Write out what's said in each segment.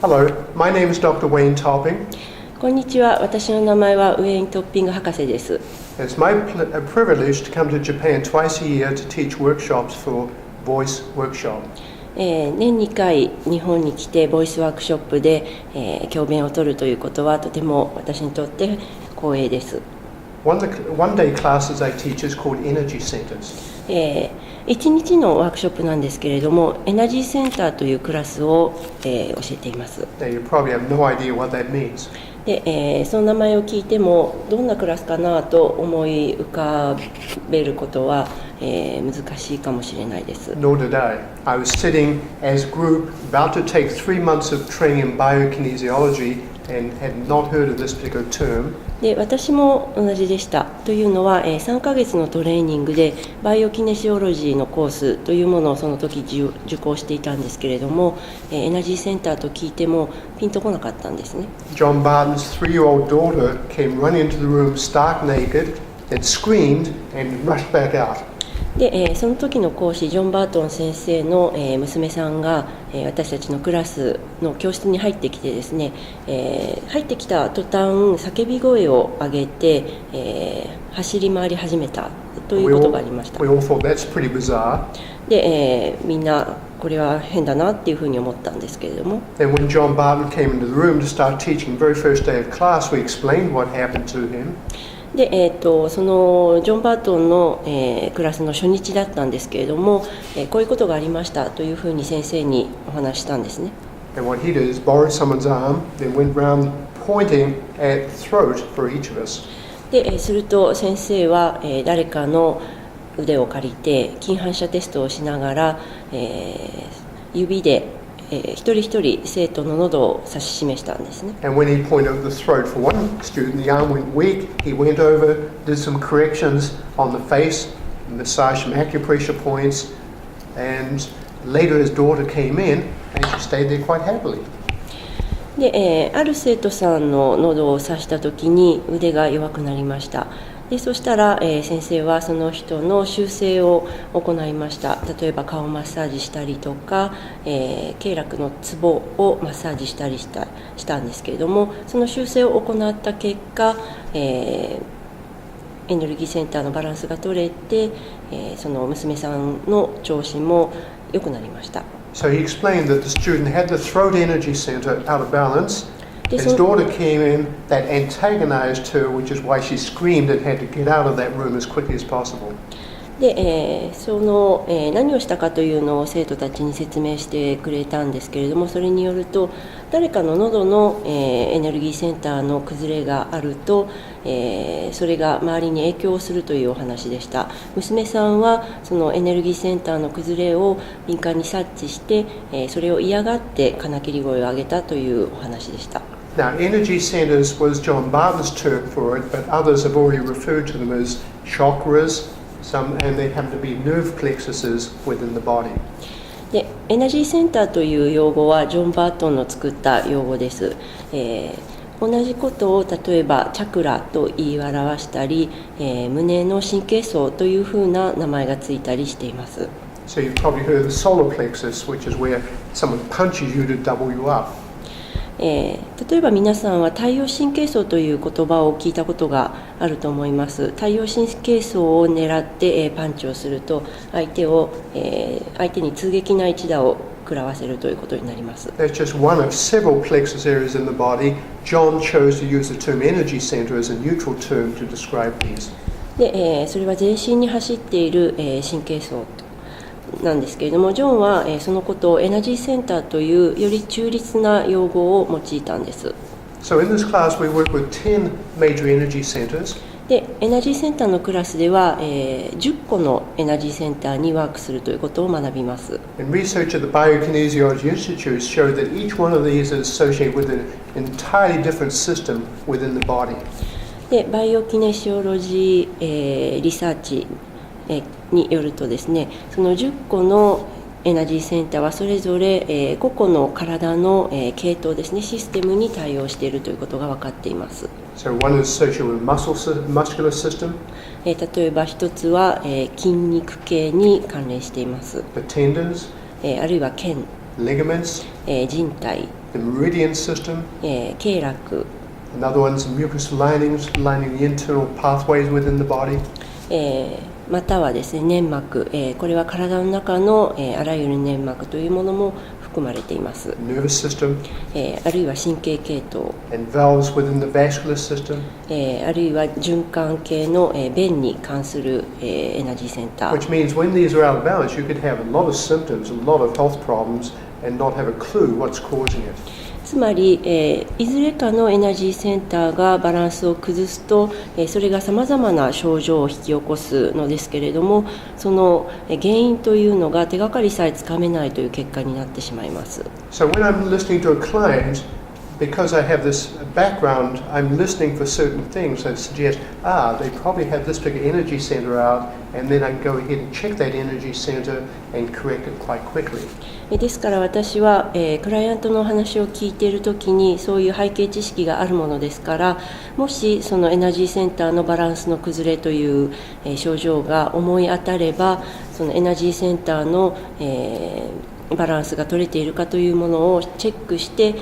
Hello, my name is Dr. Wayne Topping. こんにちは。私の名前はウェイントッピング博士です。It's my privilege to come to Japan twice a year to teach workshops for VOICE workshop. 年2回日本に来てVOICEワークショップで、教鞭を取るということはとても私にとって光栄です。One day classes I teach is called Energy Centers. 1日のワークショップなんですけれども、エナジーセンターというクラスを、教えています。Now you probably have no idea what that means. で、その名前を聞いてもどんなクラスかなと思い浮かべることは、難しいかもしれないです。Nor did I. I was sitting as a group about to take 3 months of training in biokinesiology and had not heard of this particular term. で、私も同じでした。というのは、3ヶ月のトレーニングでバイオキネシオロジーのコースというものをその時受講していたんですけれども、エナジーセンターと聞いてもピンとこなかったんですね。John Barton's 3-year-old daughter came running into the room stark naked and screamed and rushed back out. で、その時の講師ジョン・バートン先生の、娘さんが、私たちのクラスの教室に入ってきてですね、入ってきた途端叫び声を上げて、走り回り始めたということがありました。We all thought that's pretty bizarre. で、みんなこれは変だなっていうふうに思ったんですけれども。And when John Barton came into the room to start teaching the very first day of class, we explained what happened to him. で、そのジョン・バートンの、クラスの初日だったんですけれども、こういうことがありましたというふうに先生にお話したんですね。And what he did is borrowed someone's arm, then went round pointing at the throat for each of us. で、すると先生は、誰かの腕を借りて筋反射テストをしながら、指で一人一人生徒の喉を指し示したんですね。And when he pointed at the throat for one student, the arm went weak. He went over, did some corrections on the face, massaged some acupressure points, and later his daughter came in and she stayed there quite happily. で、ある生徒さんの喉を刺した時に腕が弱くなりました。で、そしたら、先生はその人の修正を行いました。例えば顔マッサージしたりとか、経絡のツボをマッサージしたりしたんですけれども、その修正を行った結果、エネルギーセンターのバランスが取れて、その娘さんの調子も良くなりました。So he explained that the student had the throat energy center out of balance. His daughter came in that antagonized her, which is why she screamed and had to get out of that room as quickly as possible. で、その、何をしたかというのを生徒たちに説明してくれたんですけれども、それによると誰かの喉の、エネルギーセンターの崩れがあると、それが周りに影響するというお話でした。娘さんはそのエネルギーセンターの崩れを敏感に察知して、それを嫌がって金切り声を上げたというお話でした。Now, energy centers was John Barton's term for it, but others have already referred to them as chakras, and they happen to be nerve plexuses within the body. で、エナジーセンターという用語はジョン・バートンの作った用語です。同じことを例えばチャクラと言い表したり、胸の神経層というふうな名前がついたりしています。So you've probably heard of the solar plexus, which is where someone punches you to double you up. 例えば皆さんは太陽神経層という言葉を聞いたことがあると思います。太陽神経層を狙って、パンチをすると相手に痛激な一打を食らわせるということになります。That's just one of several plexus areas in the body. John chose to use the term energy center as a neutral term to describe these. で、それは全身に走っている、神経層なんですけれども、ジョンは、そのことをエナジーセンターというより中立な用語を用いたんです。So in this class we work with 10 major energy centers. で、エナジーセンターのクラスでは、10個のエナジーセンターにワークするということを学びます。And research at the Biokinesiology Institute showed that each one of these is associated with an entirely different system within the body. で、バイオキネシオロジー、リサーチ、によるとですね、その10個のエナジーセンターはそれぞれ、個々の体の、系統ですね、システムに対応しているということが分かっています。So one is associated with muscular system. 例えば一つは、筋肉系に関連しています。The tendons, あるいは腱、ligaments, 靭帯、the meridian system. 経絡、Another one is the mucous linings, lining the internal pathways within the body. またはですね、粘膜、これは体の中の、あらゆる粘膜というものも含まれています。Nervous system. あるいは神経系統、And valves within the vascular system. あるいは循環系の、弁に関する、エナジーセンター。 Which means when these are out of balance, you could have a lot of symptoms, a lot of health problems, and not have a clue what's causing it. つまり、いずれかのエナジーセンターがバランスを崩すと、それがさまざまな症状を引き起こすのですけれども、その原因というのが手がかりさえつかめないという結果になってしまいます。So when I'm listening to a client, because I have this background, I'm listening for certain things that suggest, they probably have this big energy center out, and then I can go ahead and check that energy center and correct it quite quickly. ですから私は、クライアントのお話を聞いているときにそういう背景知識があるものですから、もしそのエナジーセンターのバランスの崩れという、症状が思い当たれば、そのエナジーセンターの、バランスが取れているかというものをチェックして、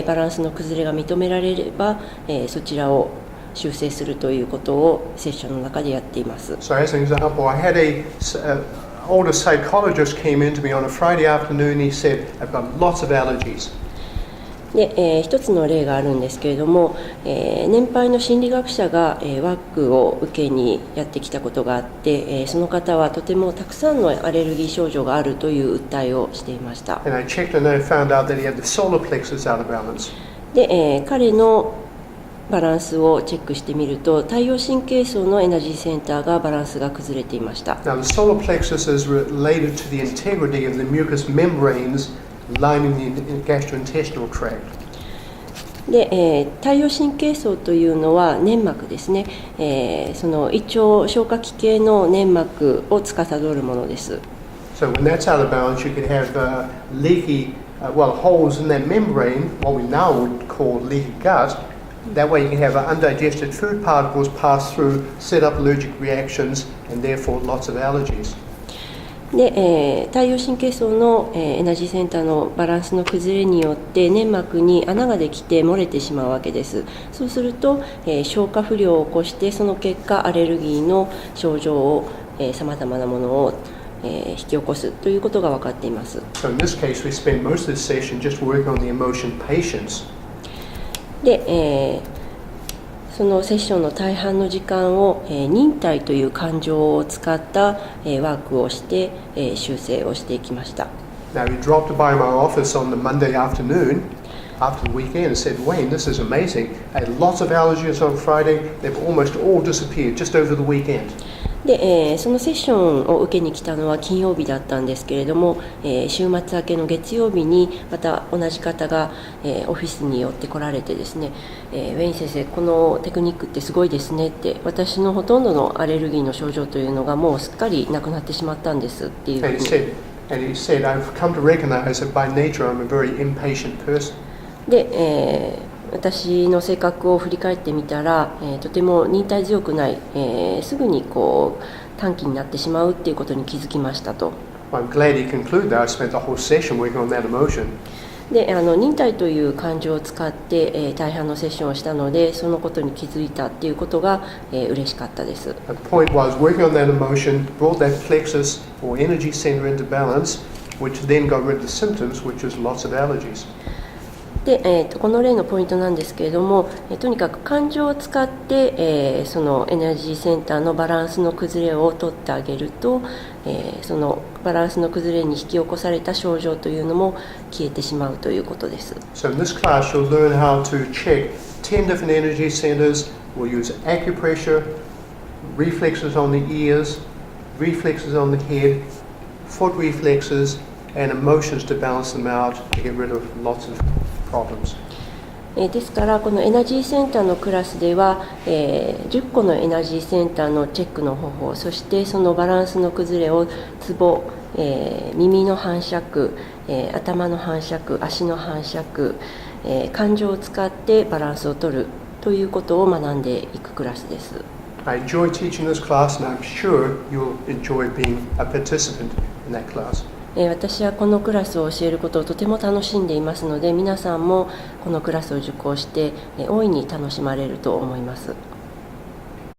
バランスの崩れが認められれば、そちらを修正するということをセッションの中でやっています。So as an example, I had older psychologist came in to me on a Friday afternoon. He said, I've got lots of allergies. で、一つの例があるんですけれども、年配の心理学者が、ワークを受けにやってきたことがあって、その方はとてもたくさんのアレルギー症状があるという訴えをしていました。And I checked and I found out that he had the solar plexus out of balance. で、彼のバランスをチェックしてみると、太陽神経層のエナジーセンターがバランスが崩れていました。Now the solar plexus is related to the integrity of the mucous membranes lining the gastrointestinal tract. で、太陽神経層というのは粘膜ですね、その胃腸消化器系の粘膜を司るものです。So when that's out of balance, you could have leaky, holes in that membrane, what we now would call leaky gut. That way you can have undigested food particles pass through, set up allergic reactions, and therefore lots of allergies. で、太陽神経層の、エナジーセンターのバランスの崩れによって粘膜に穴ができて漏れてしまうわけです。そうすると、消化不良を起こして、その結果アレルギーの症状をさまざまなものを引き起こすということが分かっています。So in this case, we spend most of the session just working on the emotion patience. で、そのセッションの大半の時間を、忍耐という感情を使った、ワークをして、修正をしていきました。Now he dropped by my office on the Monday afternoon after the weekend and said, Wayne, this is amazing. I had lots of allergies on Friday. They've almost all disappeared just over the weekend. で、そのセッションを受けに来たのは金曜日だったんですけれども、週末明けの月曜日にまた同じ方が、オフィスに寄って来られてですね、ウェイン先生、このテクニックってすごいですねって、私のほとんどのアレルギーの症状というのがもうすっかりなくなってしまったんですっていうふうに。And he said, I've come to recognize that by nature I'm a very impatient person. で、私の性格を振り返ってみたら、とても忍耐強くない、すぐにこう短気になってしまうっていうことに気づきましたと。I'm glad he concluded that. I spent the whole session working on that emotion. で、忍耐という感情を使って、大半のセッションをしたので、そのことに気づいたっていうことが、嬉しかったです。The point was working on that emotion brought that plexus or energy center into balance, which then got rid of the symptoms, which is lots of allergies. で、この例のポイントなんですけれども、とにかく感情を使って、そのエナジーセンターのバランスの崩れを取ってあげると、そのバランスの崩れに引き起こされた症状というのも消えてしまうということです。So in this class you'll learn how to check 10 different energy centers. We'll use acupressure, reflexes on the ears, reflexes on the head, foot reflexes, and emotions to balance them out to get rid of lots of problems. ですからこのエナジーセンターのクラスでは、10個のエナジーセンターのチェックの方法、そしてそのバランスの崩れをツボ、耳の反射区、頭の反射区、足の反射区、感情を使ってバランスを取るということを学んでいくクラスです。I enjoy teaching this class and I'm sure you'll enjoy being a participant in that class. 私はこのクラスを教えることをとても楽しんでいますので、皆さんもこのクラスを受講して大いに楽しまれると思います。